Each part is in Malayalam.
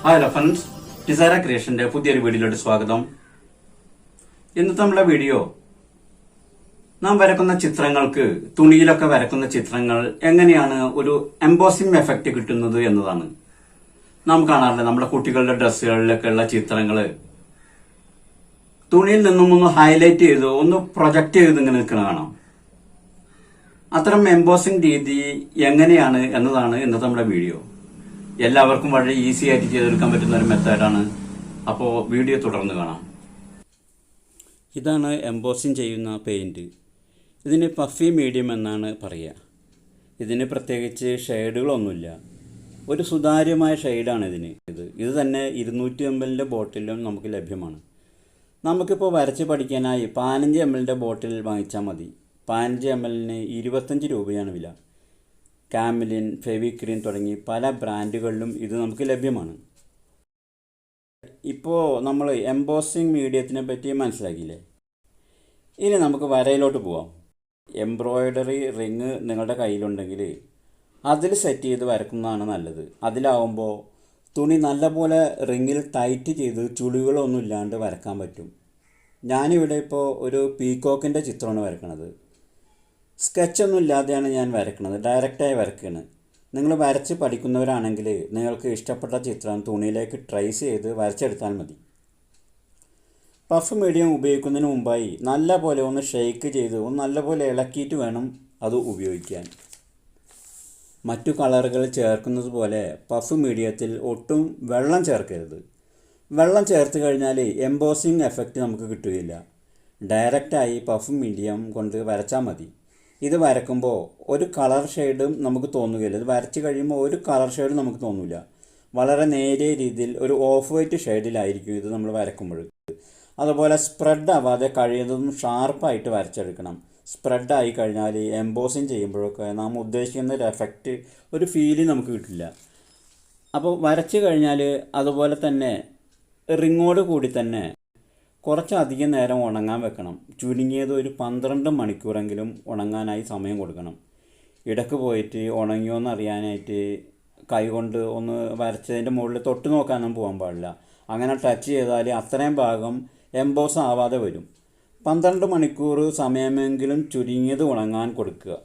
ഹലോ ഫ്രണ്ട്സ്, നിസാര ക്രിയേഷന്റെ പുതിയൊരു വീഡിയോയിലോട്ട് സ്വാഗതം. ഇന്നത്തെ നമ്മുടെ വീഡിയോ നാം വരക്കുന്ന ചിത്രങ്ങൾക്ക്, തുണിയിലൊക്കെ വരക്കുന്ന ചിത്രങ്ങൾ എങ്ങനെയാണ് ഒരു എംബോസിംഗ് എഫക്റ്റ് കിട്ടുന്നത് എന്നതാണ്. നാം കാണാറില്ല നമ്മുടെ കുട്ടികളുടെ ഡ്രസ്സുകളിലൊക്കെ ഉള്ള ചിത്രങ്ങള് തുണിയിൽ നിന്നും ഒന്ന് ഹൈലൈറ്റ് ചെയ്ത് ഒന്ന് പ്രൊജക്ട് ചെയ്ത് ഇങ്ങനെ നിൽക്കുന്ന കാണാം. അത്തരം എംബോസിംഗ് രീതി എങ്ങനെയാണ് എന്നതാണ് ഇന്നത്തെ നമ്മുടെ വീഡിയോ. എല്ലാവർക്കും വളരെ ഈസി ആയിട്ട് ചെയ്തെടുക്കാൻ പറ്റുന്ന ഒരു മെത്തേഡാണ്. അപ്പോൾ വീഡിയോ തുടർന്ന് കാണാം. ഇതാണ് എംബോസിംഗ് ചെയ്യുന്ന പെയിൻറ്. ഇതിന് പഫി മീഡിയം എന്നാണ് പറയുക. ഇതിന് പ്രത്യേകിച്ച് ഷെയ്ഡുകളൊന്നുമില്ല, ഒരു സുതാര്യമായ ഷെയ്ഡാണ് ഇതിന്. ഇത് തന്നെ 200 ml ബോട്ടിലും നമുക്ക് ലഭ്യമാണ്. നമുക്കിപ്പോൾ വരച്ച് പഠിക്കാനായി 15 ml ബോട്ടിൽ വാങ്ങിച്ചാൽ മതി. 15 ml 25 രൂപയാണ് വില. കാമിലിൻ, ഫെവിക്രീൻ തുടങ്ങി പല ബ്രാൻഡുകളിലും ഇത് നമുക്ക് ലഭ്യമാണ്. ഇപ്പോൾ നമ്മൾ എംബോസിംഗ് മീഡിയത്തിനെ പറ്റി മനസ്സിലാക്കിയില്ലേ. ഇനി നമുക്ക് വരയിലോട്ട് പോവാം. എംബ്രോയ്ഡറി റിങ് നിങ്ങളുടെ കയ്യിലുണ്ടെങ്കിൽ അതിൽ സെറ്റ് ചെയ്ത് വരക്കുന്നതാണ് നല്ലത്. അതിലാവുമ്പോൾ തുണി നല്ലപോലെ റിങ്ങിൽ ടൈറ്റ് ചെയ്ത് ചുളികളൊന്നും ഇല്ലാണ്ട് വരക്കാൻ പറ്റും. ഞാനിവിടെ ഇപ്പോൾ ഒരു പീക്കോക്കിൻ്റെ ചിത്രമാണ് വരക്കുന്നത്. സ്കെച്ചൊന്നും ഇല്ലാതെയാണ് ഞാൻ വരക്കുന്നത്, ഡയറക്റ്റായി വരയ്ക്കുകയാണ്. നിങ്ങൾ വരച്ച് പഠിക്കുന്നവരാണെങ്കിൽ നിങ്ങൾക്ക് ഇഷ്ടപ്പെട്ട ചിത്രം തുണിയിലേക്ക് ട്രേസ് ചെയ്ത് വരച്ചെടുത്താൽ മതി. പഫ് മീഡിയം ഉപയോഗിക്കുന്നതിന് മുമ്പായി നല്ല പോലെ ഒന്ന് ഷെയ്ക്ക് ചെയ്ത് ഒന്ന് നല്ലപോലെ ഇളക്കിയിട്ട് വേണം അത് ഉപയോഗിക്കാൻ. മറ്റു കളറുകൾ ചേർക്കുന്നത് പോലെ പഫ് മീഡിയത്തിൽ ഒട്ടും വെള്ളം ചേർക്കരുത്. വെള്ളം ചേർത്ത് കഴിഞ്ഞാൽ എംബോസിംഗ് എഫക്റ്റ് നമുക്ക് കിട്ടുകയില്ല. ഡയറക്റ്റായി പഫ് മീഡിയം കൊണ്ട് വരച്ചാൽ മതി. ഇത് വരക്കുമ്പോൾ ഒരു കളർ ഷെയ്ഡും നമുക്ക് തോന്നുകയില്ല. ഇത് വരച്ച് കഴിയുമ്പോൾ ഒരു കളർ ഷെയ്ഡും നമുക്ക് തോന്നില്ല. വളരെ നേരിയ രീതിയിൽ ഒരു ഓഫ് വൈറ്റ് ഷെയ്ഡിലായിരിക്കും ഇത് നമ്മൾ വരക്കുമ്പോൾ. അതുപോലെ സ്പ്രെഡ് ആവാതെ കഴിയുന്നതും ഷാർപ്പായിട്ട് വരച്ചെടുക്കണം. സ്പ്രെഡായി കഴിഞ്ഞാൽ എംബോസിങ് ചെയ്യുമ്പോഴൊക്കെ നാം ഉദ്ദേശിക്കുന്ന ഒരു എഫക്റ്റ്, ഒരു ഫീല് നമുക്ക് കിട്ടില്ല. അപ്പോൾ വരച്ച് കഴിഞ്ഞാൽ അതുപോലെ തന്നെ റിങ്ങോട് കൂടി തന്നെ കുറച്ചധികം നേരം ഉണങ്ങാൻ വെക്കണം. ചുരുങ്ങിയത് ഒരു 12 മണിക്കൂറെങ്കിലും ഉണങ്ങാനായി സമയം കൊടുക്കണം. ഇടയ്ക്ക് പോയിട്ട് ഉണങ്ങിയോന്ന് അറിയാനായിട്ട് കൈകൊണ്ട് ഒന്ന് വരച്ചതിൻ്റെ മുകളിൽ തൊട്ട് നോക്കാനൊന്നും പോകാൻ പാടില്ല. അങ്ങനെ ടച്ച് ചെയ്താൽ അത്രയും ഭാഗം എംബോസ് ആവാതെ വരും. 12 മണിക്കൂർ സമയമെങ്കിലും ചുരുങ്ങിയത് ഉണങ്ങാൻ കൊടുക്കുക.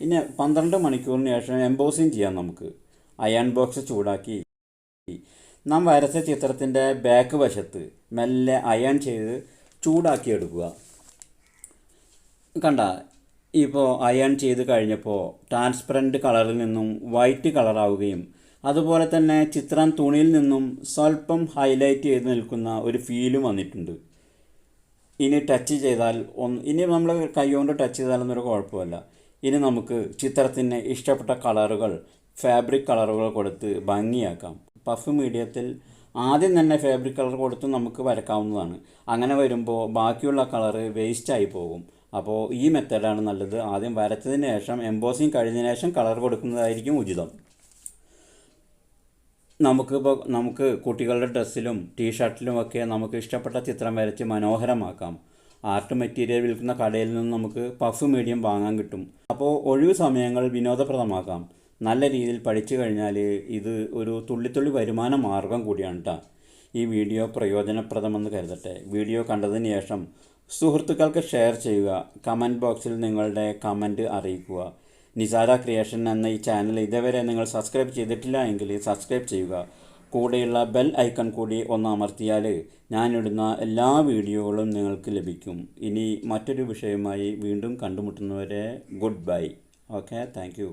ഇനി 12 മണിക്കൂറിന് ശേഷം എംബോസിങ് ചെയ്യാം. നമുക്ക് അയൺ ബോക്സ് ചൂടാക്കി നാം വരച്ച ചിത്രത്തിൻ്റെ ബാക്ക് വശത്ത് മെല്ലെ അയൺ ചെയ്ത് ചൂടാക്കിയെടുക്കുക. കണ്ട, ഇപ്പോൾ അയൺ ചെയ്ത് കഴിഞ്ഞപ്പോൾ ട്രാൻസ്പെറൻറ്റ് കളറിൽ നിന്നും വൈറ്റ് കളറാവുകയും അതുപോലെ തന്നെ ചിത്രം തുണിയിൽ നിന്നും സ്വല്പം ഹൈലൈറ്റ് ചെയ്ത് നിൽക്കുന്ന ഒരു ഫീലും വന്നിട്ടുണ്ട്. ഇനി ടച്ച് ചെയ്താൽ ഇനി നമ്മൾ കൈകൊണ്ട് ടച്ച് ചെയ്താലൊന്നൊരു കുഴപ്പമില്ല. ഇനി നമുക്ക് ചിത്രത്തിന് ഇഷ്ടപ്പെട്ട കളറുകൾ, ഫാബ്രിക് കളറുകൾ കൊടുത്ത് ഭംഗിയാക്കാം. പഫ് മീഡിയത്തിൽ ആദ്യം തന്നെ ഫാബ്രിക് കളർ കൊടുത്ത് നമുക്ക് വരക്കാവുന്നതാണ്. അങ്ങനെ വരുമ്പോൾ ബാക്കിയുള്ള കളറ് വേസ്റ്റായി പോകും. അപ്പോൾ ഈ മെത്തേഡാണ് നല്ലത്. ആദ്യം വരച്ചതിന് ശേഷം എംബോസിങ് കഴിഞ്ഞതിന് ശേഷം കളർ കൊടുക്കുന്നതായിരിക്കും ഉചിതം. നമുക്ക് കുട്ടികളുടെ ഡ്രസ്സിലും ടീഷർട്ടിലുമൊക്കെ നമുക്ക് ഇഷ്ടപ്പെട്ട ചിത്രം വരച്ച് മനോഹരമാക്കാം. ആർട്ട് മെറ്റീരിയൽ വിൽക്കുന്ന കടയിൽ നിന്ന് നമുക്ക് പഫ് മീഡിയം വാങ്ങാൻ കിട്ടും. അപ്പോൾ ഒഴിവ് സമയങ്ങൾ വിനോദപ്രദമാക്കാം. നല്ല രീതിയിൽ പഠിച്ചു കഴിഞ്ഞാൽ ഇത് ഒരു തുള്ളിത്തുള്ളി വരുമാന മാർഗം കൂടിയാണ് കേട്ടോ. ഈ വീഡിയോ പ്രയോജനപ്രദമെന്ന് കരുതട്ടെ. വീഡിയോ കണ്ടതിന് ശേഷം സുഹൃത്തുക്കൾക്ക് ഷെയർ ചെയ്യുക. കമൻറ്റ് ബോക്സിൽ നിങ്ങളുടെ കമൻറ്റ് അറിയിക്കുക. നിസാര ക്രിയേഷൻ എന്ന ഈ ചാനൽ ഇതുവരെ നിങ്ങൾ സബ്സ്ക്രൈബ് ചെയ്തിട്ടില്ല എങ്കിൽ സബ്സ്ക്രൈബ് ചെയ്യുക. കൂടെയുള്ള ബെൽ ഐക്കൺ കൂടി ഒന്ന് അമർത്തിയാൽ ഞാനിടുന്ന എല്ലാ വീഡിയോകളും നിങ്ങൾക്ക് ലഭിക്കും. ഇനി മറ്റൊരു വിഷയവുമായി വീണ്ടും കണ്ടുമുട്ടുന്നവരെ goodbye. Okay, thank U.